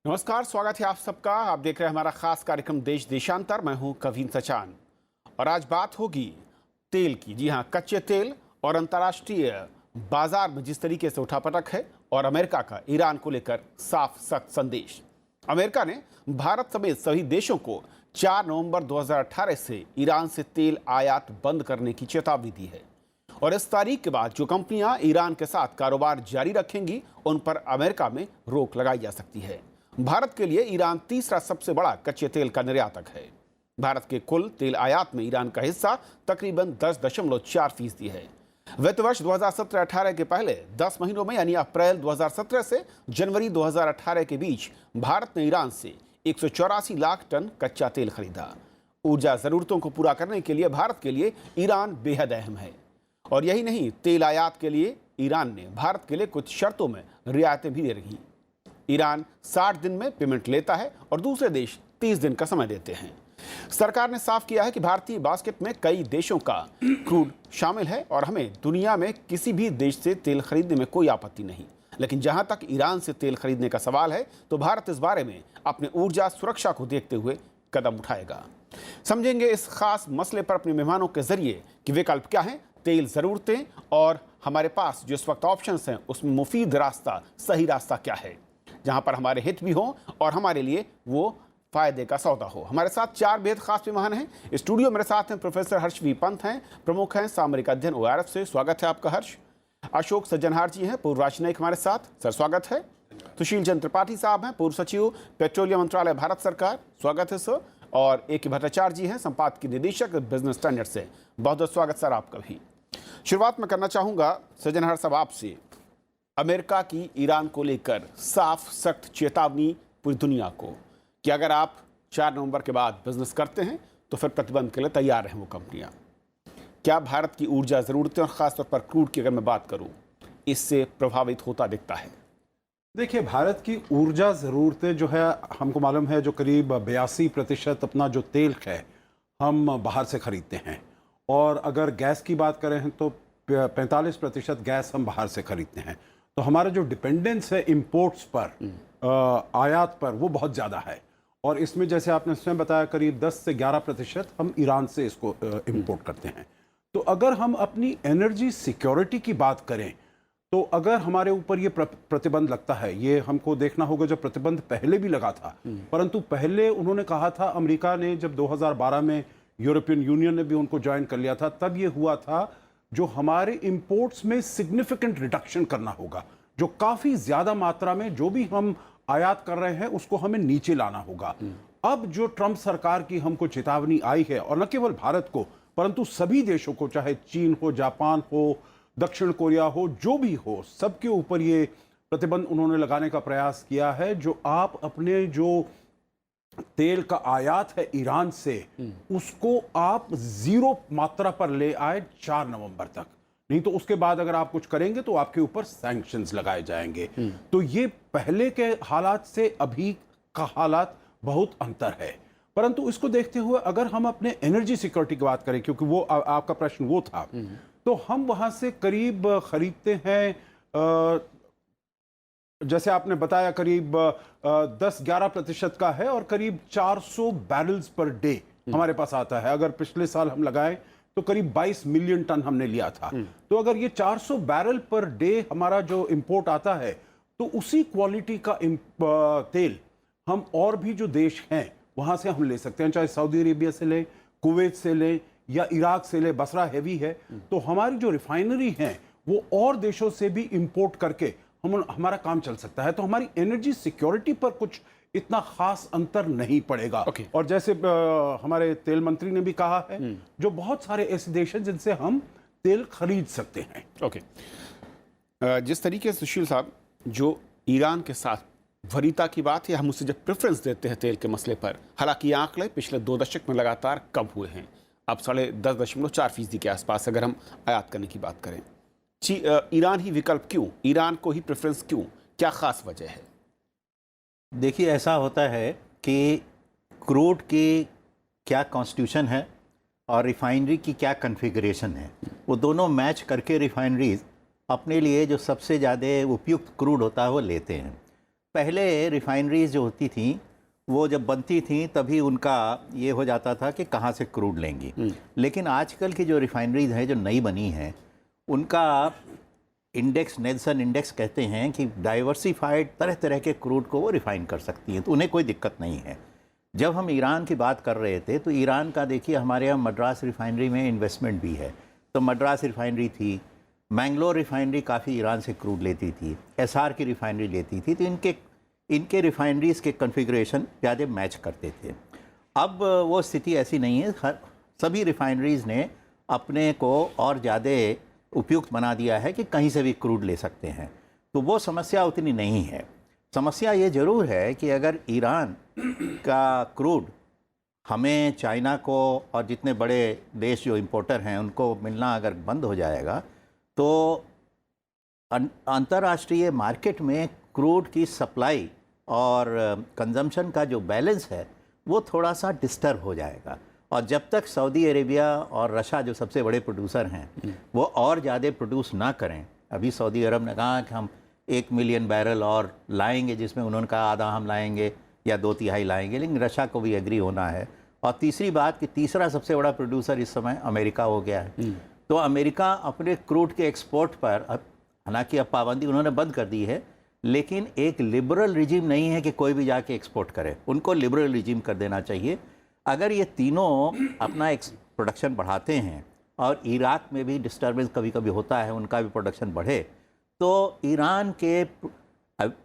नमस्कार, स्वागत है आप सबका। आप देख रहे हैं हमारा खास कार्यक्रम देश देशांतर। मैं हूं कवीन सचान और आज बात होगी तेल की। जी हां, कच्चे तेल और अंतर्राष्ट्रीय बाजार में जिस तरीके से उठापटक है और अमेरिका का ईरान को लेकर साफ सख्त संदेश। अमेरिका ने भारत समेत सभी देशों को 4 नवंबर 2018 से ईरान से तेल आयात बंद करने की चेतावनी दी है और इस तारीख के बाद जो कंपनियां ईरान के साथ कारोबार जारी रखेंगी उन पर अमेरिका में रोक लगाई जा सकती है। भारत के लिए ईरान तीसरा सबसे बड़ा कच्चे तेल का निर्यातक है। भारत के कुल तेल आयात में ईरान का हिस्सा तकरीबन 10.4% है। वित्त वर्ष 2017-18 के पहले 10 महीनों में यानी अप्रैल 2017 से जनवरी 2018 के बीच भारत ने ईरान से 184 लाख टन कच्चा तेल खरीदा। ऊर्जा जरूरतों को पूरा करने के लिए भारत के लिए ईरान बेहद अहम है और यही नहीं, तेल आयात के लिए ईरान ने भारत के लिए कुछ शर्तों में रियायतें भी दे रही। ईरान 60 दिन में पेमेंट लेता है और दूसरे देश 30 दिन का समय देते हैं। सरकार ने साफ किया है कि भारतीय बास्केट में कई देशों का क्रूड शामिल है और हमें दुनिया में किसी भी देश से तेल खरीदने में कोई आपत्ति नहीं, लेकिन जहां तक ईरान से तेल खरीदने का सवाल है तो भारत इस बारे में अपने ऊर्जा सुरक्षा को देखते हुए कदम उठाएगा। समझेंगे इस खास मसले पर अपने मेहमानों के जरिए कि विकल्प क्या है, तेल ज़रूरतें और हमारे पास जो इस वक्त ऑप्शंस हैं उसमें मुफीद रास्ता, सही रास्ता क्या है, जहां पर हमारे हित भी हो और हमारे लिए वो फायदे का सौदा हो। हमारे साथ 4 बेहद खास मेहमान हैं। स्टूडियो मेरे साथ हैं प्रोफेसर हर्ष वी पंत हैं, प्रमुख हैं सामरिक अध्ययन OIRF से। स्वागत है आपका हर्ष। अशोक सज्जनहार जी हैं, पूर्व राजनयिक, हमारे साथ। सर स्वागत है। सुशील चंद्र त्रिपाठी साहब हैं, पूर्व सचिव पेट्रोलियम मंत्रालय भारत सरकार। स्वागत है सर। और AK भट्टाचार्य जी हैं, संपादकीय निदेशक बिजनेस स्टैंडर्ड से। बहुत बहुत स्वागत सर आपका भी। शुरुआत में करना चाहूंगा सज्जनहार साहब आपसे। अमेरिका की ईरान को लेकर साफ सख्त चेतावनी पूरी दुनिया को कि अगर आप 4 नवंबर के बाद बिजनेस करते हैं तो फिर प्रतिबंध के लिए तैयार रहें वो कंपनियां। क्या भारत की ऊर्जा ज़रूरतें और ख़ासतौर पर क्रूड की अगर मैं बात करूं, इससे प्रभावित होता दिखता है? देखिए, भारत की ऊर्जा ज़रूरतें जो है, हमको मालूम है जो करीब 82% अपना जो तेल है हम बाहर से ख़रीदते हैं, और अगर गैस की बात करें तो 45% गैस हम बाहर से ख़रीदते हैं। तो हमारा जो डिपेंडेंस है इंपोर्ट्स पर, आयात पर, वो बहुत ज़्यादा है। और इसमें जैसे आपने स्वयं बताया करीब 10 से 11% हम ईरान से इसको इंपोर्ट करते हैं। तो अगर हम अपनी एनर्जी सिक्योरिटी की बात करें तो अगर हमारे ऊपर ये प्रतिबंध लगता है, ये हमको देखना होगा। जो प्रतिबंध पहले भी लगा था, परंतु पहले उन्होंने कहा था, अमेरिका ने जब 2012 में यूरोपियन यूनियन ने भी उनको ज्वाइन कर लिया था, तब ये हुआ था जो हमारे इंपोर्ट्स में सिग्निफिकेंट रिडक्शन करना होगा। जो काफ़ी ज़्यादा मात्रा में जो भी हम आयात कर रहे हैं उसको हमें नीचे लाना होगा। अब जो ट्रंप सरकार की हमको चेतावनी आई है, और न केवल भारत को परंतु सभी देशों को, चाहे चीन हो, जापान हो, दक्षिण कोरिया हो, जो भी हो, सबके ऊपर ये प्रतिबंध उन्होंने लगाने का प्रयास किया है। जो आप अपने जो तेल का आयात है ईरान से, उसको आप 0 मात्रा पर ले आए 4 नवंबर तक। नहीं तो उसके बाद अगर आप कुछ करेंगे तो आपके ऊपर सैंक्शंस लगाए जाएंगे। तो ये पहले के हालात से अभी का हालात बहुत अंतर है। परंतु इसको देखते हुए अगर हम अपने एनर्जी सिक्योरिटी की बात करें, क्योंकि वो आपका प्रश्न वो था, तो हम वहां से करीब खरीदते हैं, जैसे आपने बताया करीब 10-11% का है, और करीब 400 बैरल्स पर डे हमारे पास आता है। अगर पिछले साल हम लगाएं तो करीब 22 मिलियन टन हमने लिया था। तो अगर ये 400 बैरल पर डे हमारा जो इंपोर्ट आता है, तो उसी क्वालिटी का तेल हम और भी जो देश हैं वहां से हम ले सकते हैं, चाहे सऊदी अरेबिया से लें, कुवैत से लें या इराक से लें। बसरा हैवी है, तो हमारी जो रिफाइनरी है वो और देशों से भी इंपोर्ट करके हमारा काम चल सकता है। तो हमारी एनर्जी सिक्योरिटी पर कुछ इतना खास अंतर नहीं पड़ेगा। और जैसे हमारे तेल मंत्री ने भी कहा है, जो बहुत सारे ऐसे देश हैं जिनसे हम तेल खरीद सकते हैं। जिस तरीके से सुशील साहब, जो ईरान के साथ वरीयता की बात है, हम उससे जब प्रेफरेंस देते हैं तेल के मसले पर, हालांकि आंकड़े पिछले 2 दशक में लगातार कम हुए हैं, अब 10.4% के आसपास अगर हम आयात करने की बात करें। ईरान ही विकल्प क्यों, ईरान को ही प्रेफरेंस क्यों, क्या खास वजह है? देखिए, ऐसा होता है कि क्रूड की क्या कॉन्स्टिट्यूशन है और रिफाइनरी की क्या कॉन्फ़िगरेशन है, वो दोनों मैच करके रिफाइनरीज अपने लिए जो सबसे ज़्यादा उपयुक्त क्रूड होता है वो लेते हैं। पहले रिफाइनरीज जो होती थी वो जब बनती थी तभी उनका ये हो जाता था कि कहाँ से क्रूड लेंगी। लेकिन आजकल की जो रिफाइनरीज हैं जो नई बनी हैं उनका इंडेक्स, नेल्सन इंडेक्स कहते हैं कि डाइवर्सिफाइड तरह तरह के क्रूड को वो रिफाइन कर सकती हैं, तो उन्हें कोई दिक्कत नहीं है। जब हम ईरान की बात कर रहे थे तो ईरान का देखिए हमारे यहाँ मद्रास रिफाइनरी में इन्वेस्टमेंट भी है, तो मद्रास रिफाइनरी थी, मैंगलोर रिफाइनरी काफ़ी ईरान से क्रूड लेती थी, एसआर की रिफाइनरी लेती थी, तो इनके रिफाइनरीज़ के कॉन्फ़िगरेशन ज़्यादा मैच करते थे। अब वो स्थिति ऐसी नहीं है, सभी रिफाइनरीज़ ने अपने को और ज़्यादा उपयुक्त बना दिया है कि कहीं से भी क्रूड ले सकते हैं, तो वो समस्या उतनी नहीं है। समस्या ये ज़रूर है कि अगर ईरान का क्रूड हमें, चाइना को और जितने बड़े देश जो इंपोर्टर हैं उनको मिलना अगर बंद हो जाएगा तो अंतर्राष्ट्रीय मार्केट में क्रूड की सप्लाई और कंजम्पशन का जो बैलेंस है वो थोड़ा सा डिस्टर्ब हो जाएगा। और जब तक सऊदी अरेबिया और रशिया जो सबसे बड़े प्रोड्यूसर हैं वो और ज़्यादा प्रोड्यूस ना करें, अभी सऊदी अरब ने कहा कि हम 1 मिलियन बैरल और लाएंगे, जिसमें उन्होंने कहा आधा हम लाएंगे या 2/3 लाएंगे, लेकिन रशिया को भी एग्री होना है। और तीसरी बात कि तीसरा सबसे बड़ा प्रोड्यूसर इस समय अमेरिका हो गया है, तो अमेरिका अपने क्रूड के एक्सपोर्ट पर हालांकि अब पाबंदी उन्होंने बंद कर दी है, लेकिन एक लिबरल रिजीम नहीं है कि कोई भी जाके एक्सपोर्ट करे, उनको लिबरल रिजीम कर देना चाहिए। अगर ये तीनों अपना प्रोडक्शन बढ़ाते हैं और इराक में भी डिस्टर्बेंस कभी कभी होता है, उनका भी प्रोडक्शन बढ़े, तो ईरान के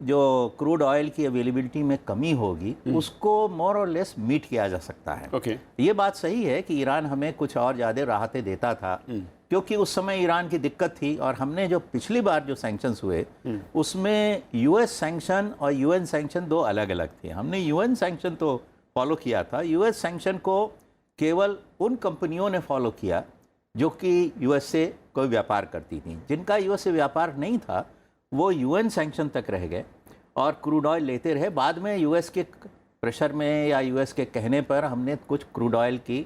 जो क्रूड ऑयल की अवेलेबिलिटी में कमी होगी उसको मोर और लेस मीट किया जा सकता है। ये बात सही है कि ईरान हमें कुछ और ज़्यादा राहतें देता था क्योंकि उस समय ईरान की दिक्कत थी, और हमने जो पिछली बार जो सैंक्शंस हुए उसमें यूएस सैंक्शन और यूएन सैंक्शन दो अलग अलग थे। हमने यूएन सैंक्शन तो फॉलो किया था, यूएस सैंक्शन को केवल उन कंपनियों ने फॉलो किया जो कि यूएस से कोई व्यापार करती थी। जिनका यूएस से व्यापार नहीं था वो यूएन सैंक्शन तक रह गए और क्रूड ऑयल लेते रहे। बाद में यूएस के प्रेशर में या यूएस के कहने पर हमने कुछ क्रूड ऑयल की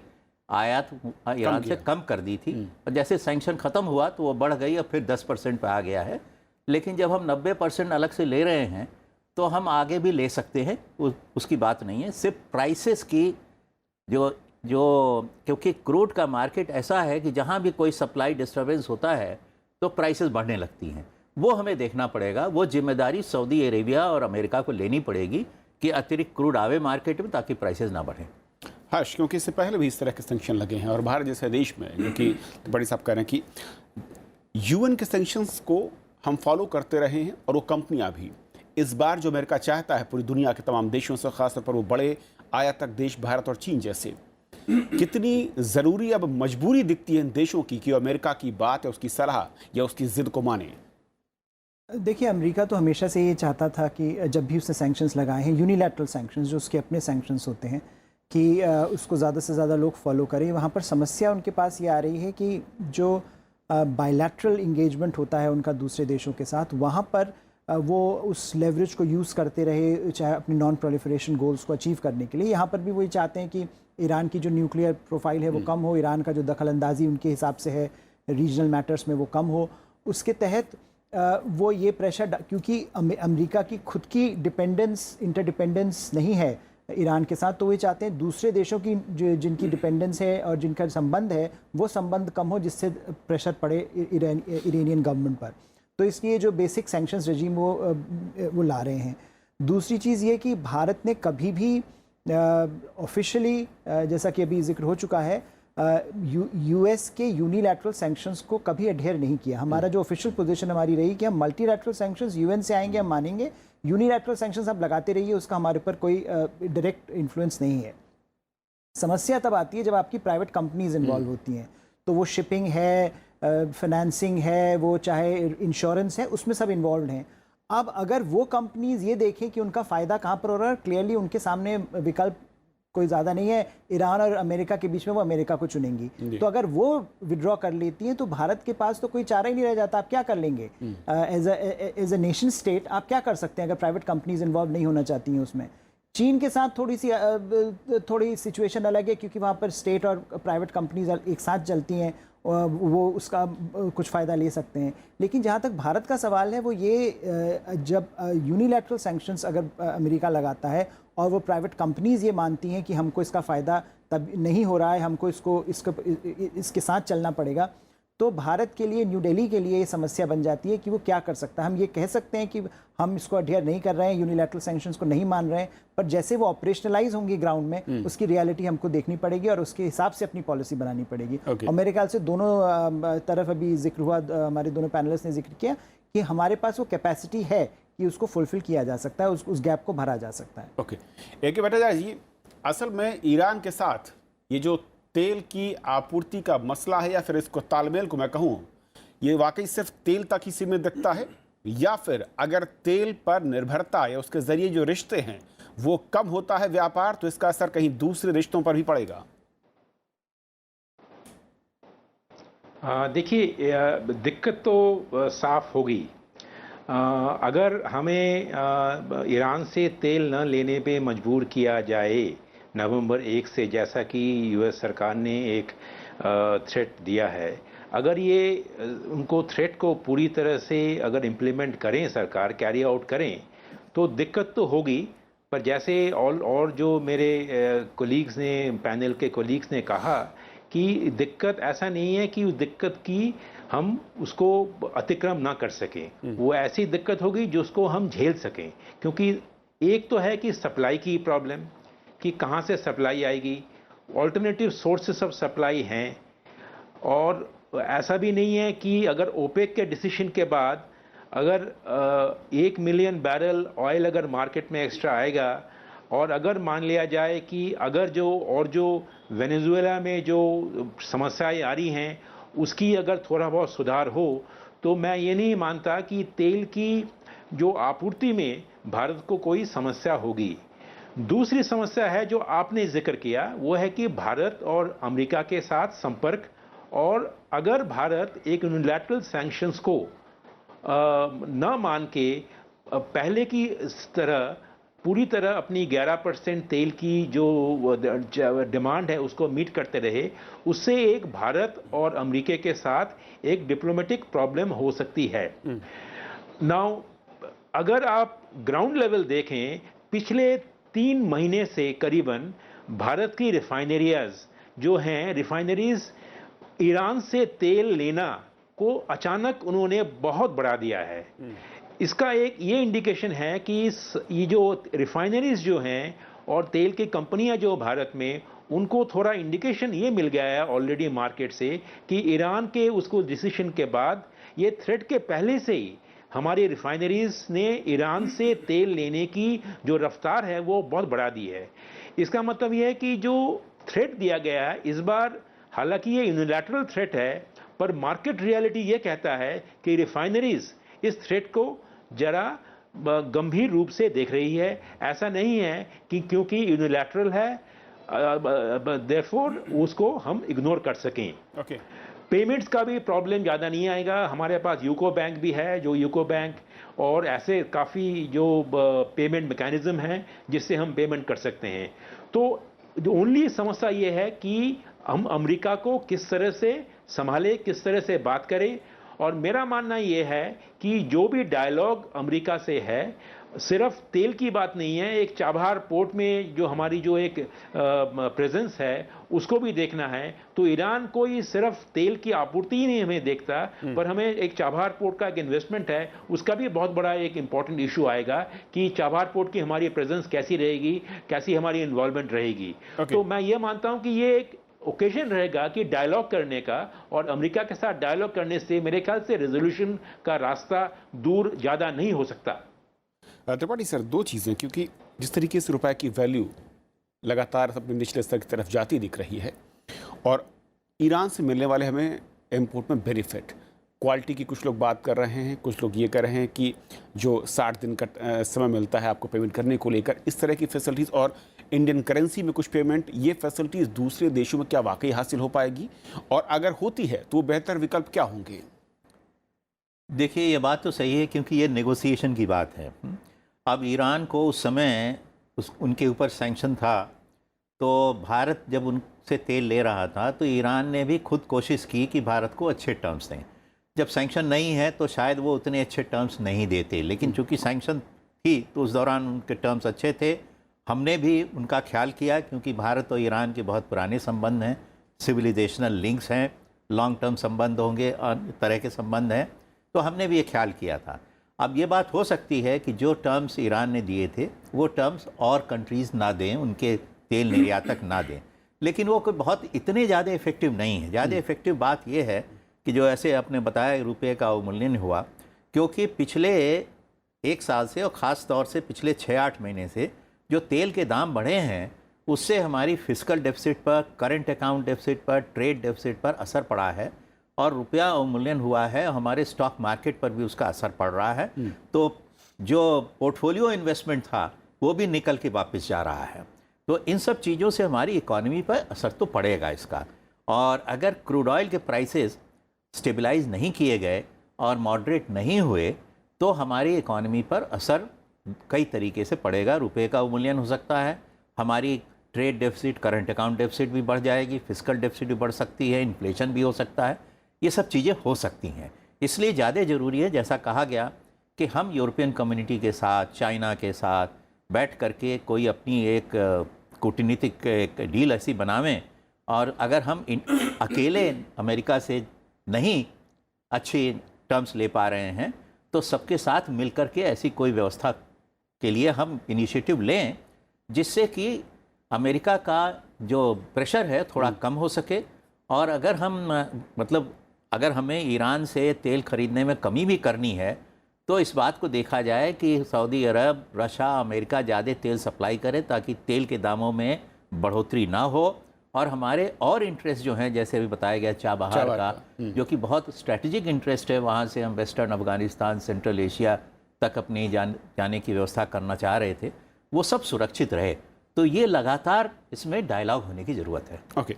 आयात ईरान से कम कर दी थी, और जैसे सैंक्शन ख़त्म हुआ तो वो बढ़ गई और फिर 10% पे आ गया है। लेकिन जब हम 90% अलग से ले रहे हैं तो हम आगे भी ले सकते हैं, उसकी बात नहीं है। सिर्फ प्राइसेस की जो क्योंकि क्रूड का मार्केट ऐसा है कि जहाँ भी कोई सप्लाई डिस्टर्बेंस होता है तो प्राइसेस बढ़ने लगती हैं, वो हमें देखना पड़ेगा। वो जिम्मेदारी सऊदी अरेबिया और अमेरिका को लेनी पड़ेगी कि अतिरिक्त क्रूड आवे मार्केट में ताकि प्राइसेस ना बढ़ें। हर्ष, क्योंकि इससे पहले भी इस तरह के सैंक्शन लगे हैं और भारत जैसे देश में, जो कि बड़ी साहब कह रहे हैं कि यूएन के सैंक्शंस को हम फॉलो करते रहे हैं और वो कंपनियां भी। इस बार जो अमेरिका चाहता है पूरी दुनिया के तमाम देशों से, खासतौर पर वो बड़े आयातक देश भारत और चीन जैसे, कितनी ज़रूरी अब मजबूरी दिखती है इन देशों की कि वो अमेरिका की बात या उसकी सलाह या उसकी ज़िद को माने? देखिए, अमेरिका तो हमेशा से ये चाहता था कि जब भी उसने सैंक्शंस लगाए हैं, यूनिलैटरल सैंक्शंस जो उसके अपने सैंक्शंस होते हैं, कि उसको ज़्यादा से ज़्यादा लोग फॉलो करें। वहाँ पर समस्या उनके पास ये आ रही है कि जो बायलैटरल इंगेजमेंट होता है उनका दूसरे देशों के साथ, वहाँ पर वो उस लेवरेज को यूज़ करते रहे, चाहे अपनी नॉन प्रोलिफरेशन गोल्स को अचीव करने के लिए। यहाँ पर भी वही चाहते हैं कि ईरान की जो न्यूक्लियर प्रोफाइल है वो कम हो, ईरान का जो दखलंदाजी उनके हिसाब से है रीजनल मैटर्स में वो कम हो। उसके तहत वो ये प्रेशर, क्योंकि अमेरिका की खुद की डिपेंडेंस, इंटरडिपेंडेंस नहीं है ईरान के साथ, तो वे चाहते हैं दूसरे देशों की जिनकी डिपेंडेंस है और जिनका संबंध है वो संबंध कम हो, जिससे प्रेशर पड़े ईरानियन गवर्नमेंट पर। तो इसलिए जो बेसिक सैंक्शंस रेजिम वो ला रहे हैं। दूसरी चीज़ ये कि भारत ने कभी भी ऑफिशियली, जैसा कि अभी जिक्र हो चुका है, यूएस के यूनिलैटरल सैंक्शंस को कभी अडेयर नहीं किया। हमारा जो ऑफिशियल पोजीशन हमारी रही कि हम मल्टीलैटरल सैंक्शंस यूएन से आएंगे हम मानेंगे, यूनिलैटरल सैंक्शंस आप लगाते रहिए, उसका हमारे पर कोई डायरेक्ट इन्फ्लुएंस नहीं है। समस्या तब आती है जब आपकी प्राइवेट कंपनीज इन्वॉल्व होती हैं, तो वो शिपिंग है, फाइनेंसिंग है, वो चाहे इंश्योरेंस है, उसमें सब इन्वॉल्व हैं। अब अगर वो कंपनीज ये देखें कि उनका फ़ायदा कहाँ पर हो रहा है, क्लियरली उनके सामने विकल्प कोई ज़्यादा नहीं है, ईरान और अमेरिका के बीच में वो अमेरिका को चुनेंगी। तो अगर वो विड्रॉ कर लेती हैं तो भारत के पास तो कोई चारा ही नहीं रह जाता। आप क्या कर लेंगे एज अ नेशन स्टेट? आप क्या कर सकते हैं अगर प्राइवेट कंपनीज इन्वॉल्व नहीं होना चाहती हैं उसमें? चीन के साथ थोड़ी सिचुएशन अलग है, क्योंकि वहाँ पर स्टेट और प्राइवेट कंपनीज एक साथ चलती हैं, वो उसका कुछ फ़ायदा ले सकते हैं। लेकिन जहाँ तक भारत का सवाल है वो ये, जब यूनिलैटरल सैंक्शंस अगर अमेरिका लगाता है और वो प्राइवेट कंपनीज़ ये मानती हैं कि हमको इसका फ़ायदा तब नहीं हो रहा है, हमको इसके साथ चलना पड़ेगा, तो भारत के लिए, न्यू दिल्ली के लिए ये समस्या बन जाती है कि वो क्या कर सकता है। हम ये कह सकते हैं कि हम इसको अडहेयर नहीं कर रहे हैं, यूनिलैटरल सैंक्शंस को नहीं मान रहे हैं, पर जैसे वो ऑपरेशनलाइज होंगी ग्राउंड में, उसकी रियलिटी हमको देखनी पड़ेगी और उसके हिसाब से अपनी पॉलिसी बनानी पड़ेगी। और मेरे ख्याल से दोनों तरफ अभी जिक्र हुआ, हमारे दोनों पैनलिस्ट ने जिक्र किया कि हमारे पास वो कैपेसिटी है कि उसको फुलफिल किया जा सकता है, उस गैप को भरा जा सकता है। ओके, एक भट्टाचार्य जी, असल में ईरान के साथ ये जो तेल की आपूर्ति का मसला है, या फिर इसको तालमेल को मैं कहूँ, ये वाकई सिर्फ तेल तक ही सीमित दिखता है, या फिर अगर तेल पर निर्भरता या उसके जरिए जो रिश्ते हैं वो कम होता है व्यापार, तो इसका असर कहीं दूसरे रिश्तों पर भी पड़ेगा? देखिए, दिक्कत तो साफ होगी। अगर हमें ईरान से तेल न लेने पे मजबूर किया जाए नवंबर 1 से, जैसा कि यूएस सरकार ने एक थ्रेट दिया है, अगर ये उनको थ्रेट को पूरी तरह से अगर इम्प्लीमेंट करें, सरकार कैरी आउट करें, तो दिक्कत तो होगी। पर जैसे और जो मेरे कोलीग्स ने, पैनल के कोलीग्स ने कहा कि दिक्कत ऐसा नहीं है कि उस दिक्कत की हम उसको अतिक्रम ना कर सकें, वो ऐसी दिक्कत होगी जो उसको हम झेल सकें। क्योंकि एक तो है कि सप्लाई की प्रॉब्लम, कि कहाँ से सप्लाई आएगी, ऑल्टरनेटिव सोर्सेस ऑफ सप्लाई हैं, और ऐसा भी नहीं है कि अगर ओपेक के डिसीजन के बाद अगर 1 मिलियन बैरल ऑयल अगर मार्केट में एक्स्ट्रा आएगा, और अगर मान लिया जाए कि अगर जो वेनेजुएला में जो समस्याएं आ रही हैं उसकी अगर थोड़ा बहुत सुधार हो, तो मैं ये नहीं मानता कि तेल की जो आपूर्ति में भारत को कोई समस्या होगी। दूसरी समस्या है जो आपने जिक्र किया, वो है कि भारत और अमेरिका के साथ संपर्क, और अगर भारत एक यूनिलैटरल सैंक्शंस को न मान के पहले की तरह पूरी तरह अपनी 11% तेल की जो डिमांड है उसको मीट करते रहे, उससे एक भारत और अमेरिका के साथ एक डिप्लोमेटिक प्रॉब्लम हो सकती है। नाउ अगर आप ग्राउंड लेवल देखें, पिछले 3 महीने से करीबन भारत की रिफाइनरीज जो हैं, रिफाइनरीज ईरान से तेल लेना को अचानक उन्होंने बहुत बढ़ा दिया है। इसका एक ये इंडिकेशन है कि ये जो रिफाइनरीज जो हैं और तेल की कंपनियां जो भारत में, उनको थोड़ा इंडिकेशन ये मिल गया है ऑलरेडी मार्केट से कि ईरान के उसको डिसीजन के बाद, ये थ्रेट के पहले से ही हमारी रिफाइनरीज ने ईरान से तेल लेने की जो रफ्तार है वो बहुत बढ़ा दी है। इसका मतलब ये है कि जो थ्रेट दिया गया है इस बार, हालांकि ये यूनिलैटरल थ्रेट है, पर मार्केट रियलिटी ये कहता है कि रिफाइनरीज इस थ्रेट को जरा गंभीर रूप से देख रही है। ऐसा नहीं है कि क्योंकि यूनिलैटरल है देयरफॉर उसको हम इग्नोर कर सकें। ओके, पेमेंट्स का भी प्रॉब्लम ज़्यादा नहीं आएगा। हमारे पास यूको बैंक भी है, जो यूको बैंक और ऐसे काफ़ी जो पेमेंट मैकेनिज्म हैं जिससे हम पेमेंट कर सकते हैं। तो जो ओनली समस्या ये है कि हम अमेरिका को किस तरह से संभालें, किस तरह से बात करें। और मेरा मानना ये है कि जो भी डायलॉग अमेरिका से है, सिर्फ तेल की बात नहीं है, एक चाबहार पोर्ट में जो हमारी जो एक प्रेजेंस है उसको भी देखना है। तो ईरान कोई सिर्फ तेल की आपूर्ति ही नहीं हमें देखता, पर हमें एक चाबहार पोर्ट का एक इन्वेस्टमेंट है, उसका भी बहुत बड़ा एक इंपॉर्टेंट इशू आएगा कि चाबहार पोर्ट की हमारी प्रेजेंस कैसी रहेगी, कैसी हमारी इन्वॉल्वमेंट रहेगी। तो मैं ये मानता हूँ कि ये एक ओकेजन रहेगा कि डायलॉग करने का, और अमेरिका के साथ डायलॉग करने से मेरे ख्याल से रेजोल्यूशन का रास्ता दूर ज़्यादा नहीं हो सकता। त्रिपाठी सर, 2 चीज़ें, क्योंकि जिस तरीके से रुपए की वैल्यू लगातार अपने निचले स्तर की तरफ जाती दिख रही है, और ईरान से मिलने वाले हमें इम्पोर्ट में बेनिफिट, क्वालिटी की कुछ लोग बात कर रहे हैं, कुछ लोग ये कह रहे हैं कि जो 60 दिन का समय मिलता है आपको पेमेंट करने को लेकर, इस तरह की फैसिलिटीज़, और इंडियन करेंसी में कुछ पेमेंट, ये फैसिलिटीज़ दूसरे देशों में क्या वाकई हासिल हो पाएगी, और अगर होती है तो बेहतर विकल्प क्या होंगे? देखिए, ये बात तो सही है क्योंकि ये नेगोशिएशन की बात है। अब ईरान को उस समय उनके ऊपर सैंक्शन था, तो भारत जब उनसे तेल ले रहा था तो ईरान ने भी खुद कोशिश की कि भारत को अच्छे टर्म्स दें। जब सैंक्शन नहीं है तो शायद वो उतने अच्छे टर्म्स नहीं देते, लेकिन चूंकि सैंक्शन थी तो उस दौरान उनके टर्म्स अच्छे थे। हमने भी उनका ख्याल किया क्योंकि भारत और ईरान के बहुत पुराने संबंध हैं, सिविलाइजेशनल लिंक्स हैं, लॉन्ग टर्म संबंध होंगे और तरह के संबंध हैं, तो हमने भी ये ख्याल किया था। अब ये बात हो सकती है कि जो टर्म्स ईरान ने दिए थे वो टर्म्स और कंट्रीज़ ना दें, उनके तेल निर्यातक ना दें, लेकिन वो कोई बहुत इतने ज़्यादा इफेक्टिव नहीं है। ज़्यादा इफेक्टिव बात यह है कि जो ऐसे आपने बताया रुपये का अवमूल्यन हुआ, क्योंकि पिछले एक साल से और ख़ास तौर से पिछले 6-8 महीने से जो तेल के दाम बढ़े हैं उससे हमारी फिस्कल डेफिसिट पर, करंट अकाउंट डेफिसिट पर, ट्रेड डेफिसिट पर असर पड़ा है और रुपया अवमूल्यन हुआ है। हमारे स्टॉक मार्केट पर भी उसका असर पड़ रहा है। तो जो पोर्टफोलियो इन्वेस्टमेंट था वो भी निकल के वापस जा रहा है। तो इन सब चीज़ों से हमारी इकोनॉमी पर असर तो पड़ेगा इसका। और अगर क्रूड ऑयल के प्राइसेस स्टेबलाइज नहीं किए गए और मॉडरेट नहीं हुए तो हमारी इकोनॉमी पर असर कई तरीके से पड़ेगा। रुपए का अवमूल्यन हो सकता है, हमारी trade deficit, current account deficit भी बढ़ जाएगी, फिस्कल डेफिसिट भी बढ़ सकती है, इन्फ्लेशन भी हो सकता है, ये सब चीज़ें हो सकती हैं। इसलिए ज़्यादा ज़रूरी है, जैसा कहा गया, कि हम यूरोपियन कम्युनिटी के साथ, चाइना के साथ बैठ करके कोई अपनी एक कूटनीतिक एक डील ऐसी बनावें। और अगर हम अकेले अमेरिका से नहीं अच्छी टर्म्स ले पा रहे हैं तो सबके साथ मिलकर के ऐसी कोई व्यवस्था के लिए हम इनिशिएटिव लें जिससे कि अमेरिका का जो प्रेशर है थोड़ा कम हो सके। और अगर हम अगर हमें ईरान से तेल खरीदने में कमी भी करनी है तो इस बात को देखा जाए कि सऊदी अरब, रशिया, अमेरिका ज़्यादा तेल सप्लाई करे ताकि तेल के दामों में बढ़ोतरी ना हो। और हमारे और इंटरेस्ट जो हैं, जैसे अभी बताया गया चाबहार का, जो कि बहुत स्ट्रेटजिक इंटरेस्ट है, वहाँ से हम वेस्टर्न अफगानिस्तान, सेंट्रल एशिया तक अपनी जाने की व्यवस्था करना चाह रहे थे, वो सब सुरक्षित रहे। तो ये लगातार इसमें डायलॉग होने की ज़रूरत है। ओके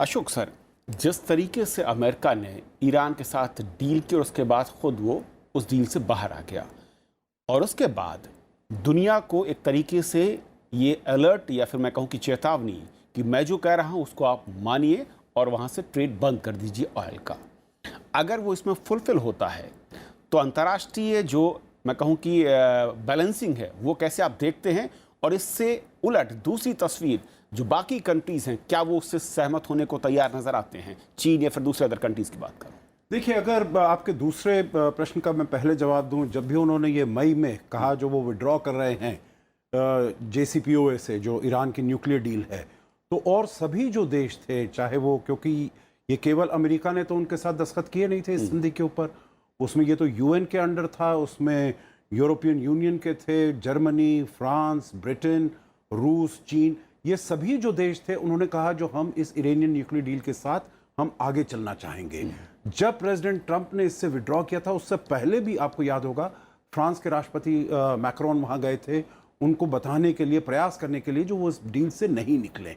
अशोक सर, जिस तरीके से अमेरिका ने ईरान के साथ डील की और उसके बाद खुद वो उस डील से बाहर आ गया और उसके बाद दुनिया को एक तरीके से ये अलर्ट या फिर मैं कहूँ कि चेतावनी कि मैं जो कह रहा हूँ उसको आप मानिए और वहाँ से ट्रेड बंद कर दीजिए ऑयल का, अगर वो इसमें फुलफिल होता है तो अंतर्राष्ट्रीय जो मैं कहूँ कि बैलेंसिंग है वो कैसे आप देखते हैं? और इससे उलट दूसरी तस्वीर जो बाकी कंट्रीज़ हैं, क्या वो उससे सहमत होने को तैयार नज़र आते हैं, चीन या फिर दूसरे अदर कंट्रीज़ की बात करूँ? देखिए, अगर आपके दूसरे प्रश्न का मैं पहले जवाब दूं, जब भी उन्होंने ये मई में कहा जो वो विड्रॉ कर रहे हैं JCPOA से, जो ईरान की न्यूक्लियर डील है, तो और सभी जो देश थे, चाहे वो, क्योंकि ये केवल अमेरिका ने तो उनके साथ दस्तखत किए नहीं थे इस संधि के ऊपर, उसमें ये तो UN के अंडर था, उसमें यूरोपियन यूनियन के थे, जर्मनी, फ्रांस, ब्रिटेन, रूस, चीन, ये सभी जो देश थे उन्होंने कहा जो हम इस ईरानियन न्यूक्लियर डील के साथ हम आगे चलना चाहेंगे। जब प्रेसिडेंट ट्रंप ने इससे विड्रॉ किया था उससे पहले भी आपको याद होगा फ्रांस के राष्ट्रपति मैक्रोन वहाँ गए थे उनको बताने के लिए, प्रयास करने के लिए जो वो इस डील से नहीं निकले।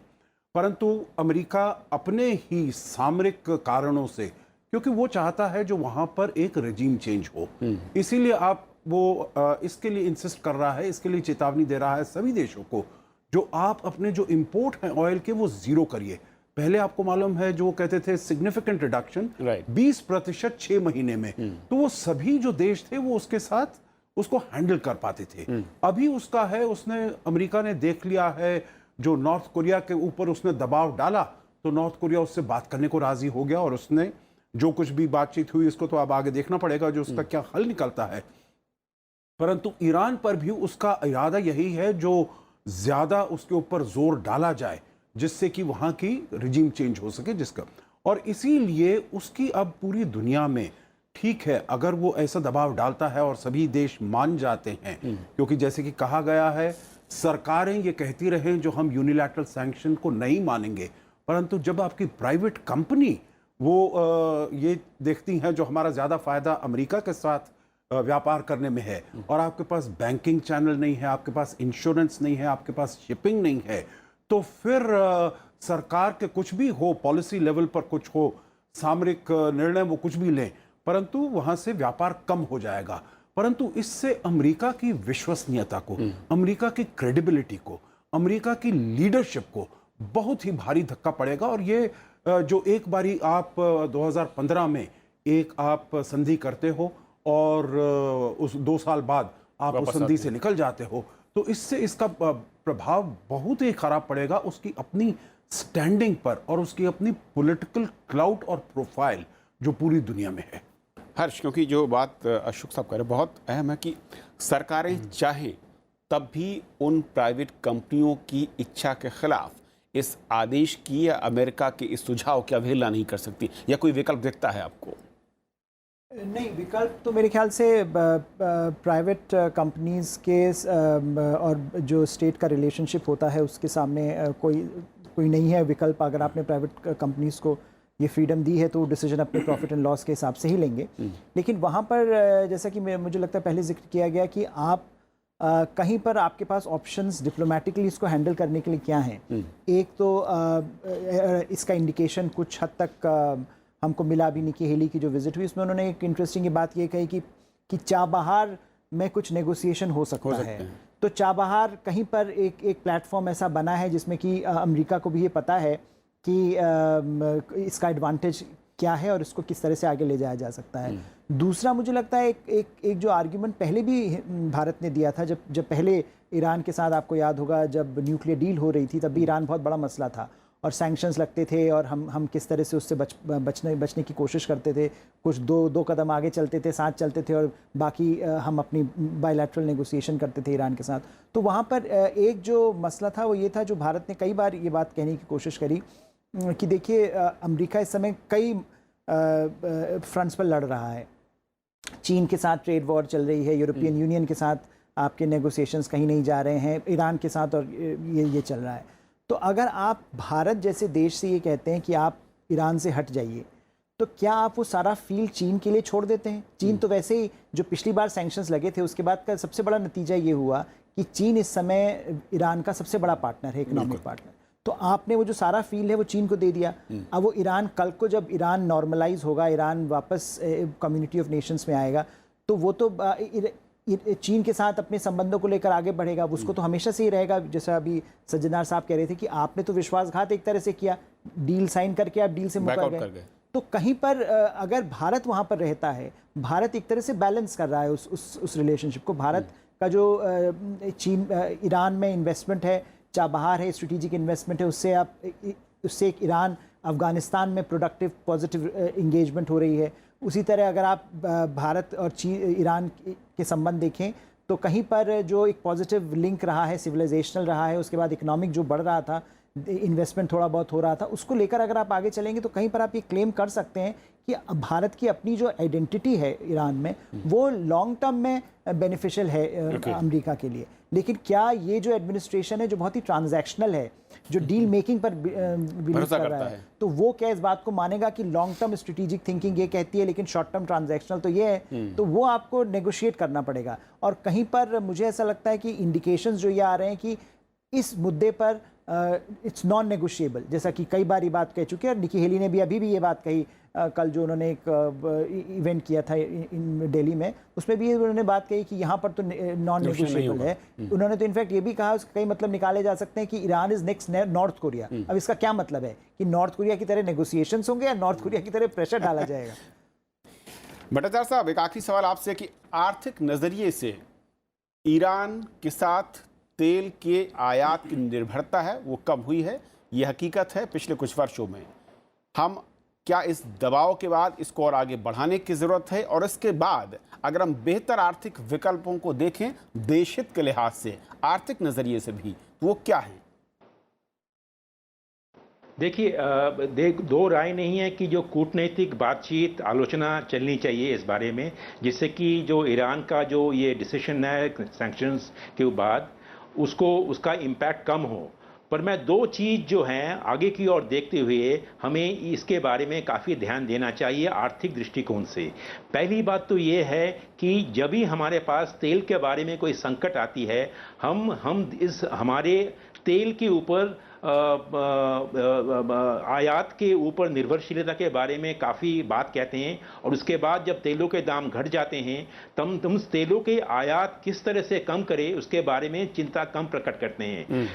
परंतु अमेरिका अपने ही सामरिक कारणों से, क्योंकि वो चाहता है जो वहाँ पर एक रेजिम चेंज हो, इसीलिए आप वो इसके लिए इंसिस्ट कर रहा है, इसके लिए चेतावनी दे रहा है सभी देशों को जो आप अपने जो इंपोर्ट हैं ऑयल के वो जीरो करिए। पहले आपको मालूम है जो कहते थे सिग्निफिकेंट रिडक्शन 20% 6 महीने में, तो वो सभी जो देश थे वो उसके साथ उसको हैंडल कर पाते थे। अभी उसका है, उसने अमेरिका ने देख लिया है जो नॉर्थ कोरिया के ऊपर उसने दबाव डाला तो नॉर्थ कोरिया उससे बात करने को राजी हो गया और उसने जो कुछ भी बातचीत हुई इसको तो अब आगे देखना पड़ेगा जो उसका क्या हल निकलता है। परंतु ईरान पर भी उसका इरादा यही है जो ज्यादा उसके ऊपर जोर डाला जाए जिससे कि वहां की रिजीम चेंज हो सके जिसका, और इसीलिए उसकी अब पूरी दुनिया में, ठीक है अगर वो ऐसा दबाव डालता है और सभी देश मान जाते हैं, क्योंकि जैसे कि कहा गया है सरकारें ये कहती रहें जो हम यूनिलैटरल सैंक्शन को नहीं मानेंगे, परंतु जब आपकी प्राइवेट कंपनी वो ये देखती हैं जो हमारा ज़्यादा फायदा अमेरिका के साथ व्यापार करने में है और आपके पास बैंकिंग चैनल नहीं है, आपके पास इंश्योरेंस नहीं है, आपके पास शिपिंग नहीं है, तो फिर सरकार के कुछ भी हो, पॉलिसी लेवल पर कुछ हो, सामरिक निर्णय वो कुछ भी लें, परंतु वहाँ से व्यापार कम हो जाएगा। परंतु इससे अमेरिका की विश्वसनीयता को, अमेरिका की क्रेडिबिलिटी को, अमेरिका की लीडरशिप को बहुत ही भारी धक्का पड़ेगा। और ये जो एक बारी आप 2015 में एक आप संधि करते हो और उस 2 साल बाद आप उस संधि से निकल जाते हो, तो इससे इसका प्रभाव बहुत ही खराब पड़ेगा उसकी अपनी स्टैंडिंग पर और उसकी अपनी पॉलिटिकल क्लाउट और प्रोफाइल जो पूरी दुनिया में है। हर्ष, क्योंकि जो बात अशोक साहब कह रहे हैं बहुत अहम है कि सरकारें चाहें तब भी उन प्राइवेट कंपनियों की इच्छा के खिलाफ इस आदेश की या अमेरिका के इस सुझाव की अवहेलना नहीं कर सकती, या कोई विकल्प दिखता है आपको? नहीं, विकल्प तो मेरे ख्याल से प्राइवेट कंपनीज के और जो स्टेट का रिलेशनशिप होता है उसके सामने कोई नहीं है विकल्प। अगर आपने प्राइवेट कंपनीज को ये फ्रीडम दी है तो डिसीजन अपने प्रॉफिट एंड लॉस के हिसाब से ही लेंगे। लेकिन वहाँ पर जैसा कि मुझे लगता है पहले जिक्र किया गया कि आप कहीं पर आपके पास ऑप्शंस डिप्लोमेटिकली इसको हैंडल करने के लिए क्या हैं। एक तो इसका इंडिकेशन कुछ हद तक हमको मिला भी निकी हेली की जो विजिट हुई, उसमें उन्होंने एक इंटरेस्टिंग बात ये कही कि चाबहार में कुछ नेगोशिएशन हो सकता है। तो चाबहार कहीं पर एक प्लेटफॉर्म ऐसा बना है जिसमें कि अमेरिका को भी ये पता है कि इसका एडवांटेज क्या है और इसको किस तरह से आगे ले जाया जा सकता है। दूसरा मुझे लगता है एक जो आर्ग्यूमेंट पहले भी भारत ने दिया था, जब पहले ईरान के साथ, आपको याद होगा जब न्यूक्लियर डील हो रही थी तब भी ईरान बहुत बड़ा मसला था और सैंक्शंस लगते थे और हम किस तरह से उससे बचने की कोशिश करते थे। कुछ दो कदम आगे चलते थे, साथ चलते थे और बाकी हम अपनी बायलैटरल नेगोशिएशन करते थे ईरान के साथ। तो वहाँ पर एक जो मसला था वो ये था, जो भारत ने कई बार ये बात कहने की कोशिश करी कि देखिए अमेरिका इस समय कई फ्रंट्स पर लड़ रहा है। चीन के साथ ट्रेड वॉर चल रही है, यूरोपियन यूनियन के साथ आपके नेगोशिएशंस कहीं नहीं जा रहे हैं, ईरान के साथ और ये चल रहा है। तो अगर आप भारत जैसे देश से ये कहते हैं कि आप ईरान से हट जाइए, तो क्या आप वो सारा फील्ड चीन के लिए छोड़ देते हैं? चीन तो वैसे ही जो पिछली बार सैंक्शंस लगे थे उसके बाद का सबसे बड़ा नतीजा ये हुआ कि चीन इस समय ईरान का सबसे बड़ा पार्टनर है, इकोनॉमिक पार्टनर। तो आपने वो जो सारा फील्ड है वो चीन को दे दिया। अब वो ईरान कल को जब ईरान नॉर्मलाइज होगा, ईरान वापस कम्युनिटी ऑफ नेशंस में आएगा, तो वो तो चीन के साथ अपने संबंधों को लेकर आगे बढ़ेगा। उसको तो हमेशा से ही रहेगा। जैसा अभी सज्जनार साहब कह रहे थे कि आपने तो विश्वासघात एक तरह से किया, डील साइन करके आप डील से मुकर गए। तो कहीं पर अगर भारत वहाँ पर रहता है, भारत एक तरह से बैलेंस कर रहा है उस रिलेशनशिप को। भारत का जो चीन ईरान में इन्वेस्टमेंट है, चाबहार है, स्ट्रेटेजिक इन्वेस्टमेंट है, उससे एक ईरान अफगानिस्तान में प्रोडक्टिव पॉजिटिव इंगेजमेंट हो रही है। उसी तरह अगर आप भारत और ईरान के संबंध देखें तो कहीं पर जो एक पॉजिटिव लिंक रहा है, सिविलाइजेशनल रहा है, उसके बाद इकोनॉमिक जो बढ़ रहा था, इन्वेस्टमेंट थोड़ा बहुत हो रहा था, उसको लेकर अगर आप आगे चलेंगे तो कहीं पर आप ये क्लेम कर सकते हैं कि भारत की अपनी जो आइडेंटिटी है ईरान में वो लॉन्ग टर्म में बेनिफिशियल है अमेरिका के लिए। लेकिन क्या ये जो एडमिनिस्ट्रेशन है जो बहुत ही ट्रांजैक्शनल है, जो डील मेकिंग पर बिलीव कर रहा है, तो वो क्या इस बात को मानेगा कि लॉन्ग टर्म स्ट्रेटेजिक थिंकिंग ये कहती है लेकिन शॉर्ट टर्म ट्रांजैक्शनल तो ये है? तो वो आपको नेगोशिएट करना पड़ेगा। और कहीं पर मुझे ऐसा लगता है कि इंडिकेशंस जो ये आ रहे हैं कि इस मुद्दे पर इट्स नॉन नेगोशिएबल, जैसा कि कई बार ये बात कह चुके हैं। और निकी हेली ने भी अभी भी ये बात कही, कल जो उन्होंने एक इवेंट किया था दिल्ली में, उसमें भी उन्होंने बात कही कि यहाँ पर तो नॉन नेगोशिएबल है। उन्होंने तो इनफैक्ट ये भी कहा, उसके कई मतलब निकाले जा सकते हैं कि Iran is next north Korea. अब इसका क्या मतलब है कि नॉर्थ कोरिया की तरह नेगोशिएशंस होंगे या नॉर्थ कोरिया की तरह प्रेशर डाला जाएगा? भट्टाचार्य साहब, एक आखिरी सवाल आपसे कि आर्थिक नजरिए से ईरान के साथ तेल के आयात की निर्भरता है वो कम हुई है, ये हकीकत है पिछले कुछ वर्षों में। हम क्या इस दबाव के बाद इसको और आगे बढ़ाने की ज़रूरत है? और इसके बाद अगर हम बेहतर आर्थिक विकल्पों को देखें देश हित के लिहाज से, आर्थिक नज़रिए से भी, तो वो क्या है? देखिए, दो राय नहीं है कि जो कूटनीतिक बातचीत आलोचना चलनी चाहिए इस बारे में, जिससे कि जो ईरान का जो ये डिसीजन है सैंक्शंस के बाद उसका इम्पैक्ट कम हो। पर मैं दो चीज़ जो हैं आगे की ओर देखते हुए हमें इसके बारे में काफ़ी ध्यान देना चाहिए आर्थिक दृष्टिकोण से। पहली बात तो ये है कि जब भी हमारे पास तेल के बारे में कोई संकट आती है, हम इस हमारे तेल के ऊपर आयात के ऊपर निर्भरशीलता के बारे में काफ़ी बात कहते हैं, और उसके बाद जब तेलों के दाम घट जाते हैं तुम तेलों के आयात किस तरह से कम करे उसके बारे में चिंता कम प्रकट करते हैं।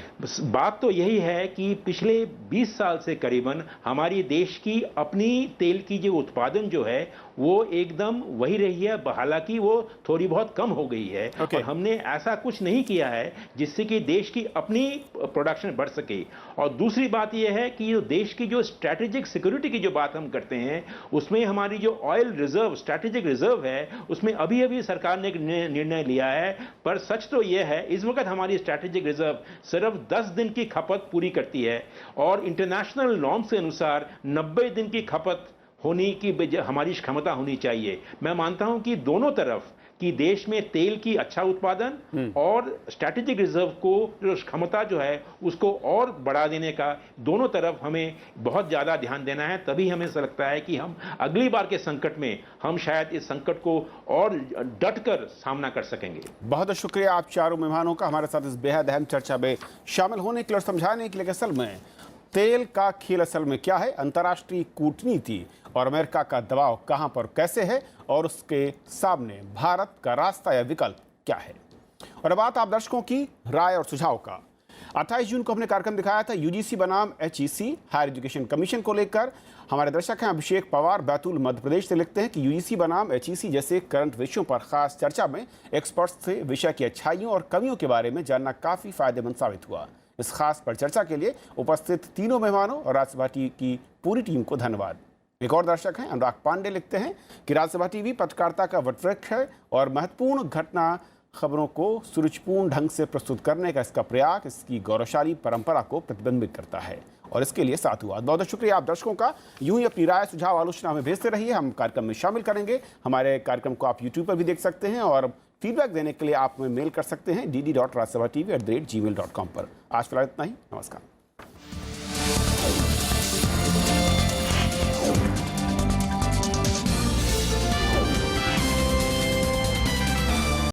बात तो यही है कि पिछले 20 साल से करीबन हमारी देश की अपनी तेल की जो उत्पादन जो है वो एकदम वही रही है, हालांकि वो थोड़ी बहुत कम हो गई है। और हमने ऐसा कुछ नहीं किया है जिससे कि देश की अपनी प्रोडक्शन बढ़ सके। और दूसरी बात यह है कि जो देश की जो स्ट्रैटेजिक सिक्योरिटी की जो बात हम करते हैं उसमें हमारी जो ऑयल रिजर्व, स्ट्रैटेजिक रिजर्व है, उसमें अभी अभी सरकार ने एक निर्णय लिया है। पर सच तो यह है इस वक्त हमारी स्ट्रैटेजिक रिजर्व सिर्फ 10 दिन की खपत पूरी करती है, और इंटरनेशनल नॉर्म्स के अनुसार 90 दिन की खपत होने की हमारी क्षमता होनी चाहिए। मैं मानता हूं कि दोनों तरफ कि देश में तेल की अच्छा उत्पादन और स्ट्रैटेजिक रिजर्व को जो क्षमता जो है उसको और बढ़ा देने का, दोनों तरफ हमें बहुत ज़्यादा ध्यान देना है। तभी हमें ऐसा लगता है कि हम अगली बार के संकट में हम शायद इस संकट को और डटकर सामना कर सकेंगे। बहुत बहुत शुक्रिया आप चारों मेहमानों का हमारे साथ इस बेहद अहम चर्चा में शामिल होने के लिए और समझाने के लिए कि असल में तेल का खेल असल में क्या है, अंतर्राष्ट्रीय कूटनीति और अमेरिका का दबाव कहां पर कैसे है और उसके सामने भारत का रास्ता या विकल्प क्या है। और अब आप दर्शकों की राय और सुझाव का 28 जून को हमने कार्यक्रम दिखाया था यूजीसी बनाम HEC हायर एजुकेशन कमीशन को लेकर। हमारे दर्शक हैं अभिषेक पवार बैतूल मध्य प्रदेश से, लिखते हैं कि यूजीसी बनाम HEC जैसे करंट विषयों पर खास चर्चा में एक्सपर्ट्स से विषय की अच्छाइयों और कमियों के बारे में जानना काफी फायदेमंद साबित हुआ। इस खास परिचर्चा के लिए उपस्थित तीनों मेहमानों और राज्यसभा टीवी की पूरी टीम को धन्यवाद। एक और दर्शक हैं अनुराग पांडे, लिखते हैं कि राज्यसभा टीवी पत्रकारिता का वटवृक्ष है और महत्वपूर्ण घटना खबरों को सुरुचिपूर्ण ढंग से प्रस्तुत करने का इसका प्रयास इसकी गौरवशाली परंपरा को प्रतिबिंबित करता है और इसके लिए साधुवाद। बहुत बहुत शुक्रिया आप दर्शकों का। यूं ही अपनी राय सुझाव आलोचना हमें भेजते रहिए, हम कार्यक्रम में शामिल करेंगे। हमारे कार्यक्रम को आप यूट्यूब पर भी देख सकते हैं और फीडबैक देने के लिए आप हमें मेल कर सकते हैं dd.rajyasabhatv@gmail.com पर। आज फिलहाल इतना ही, नमस्कार।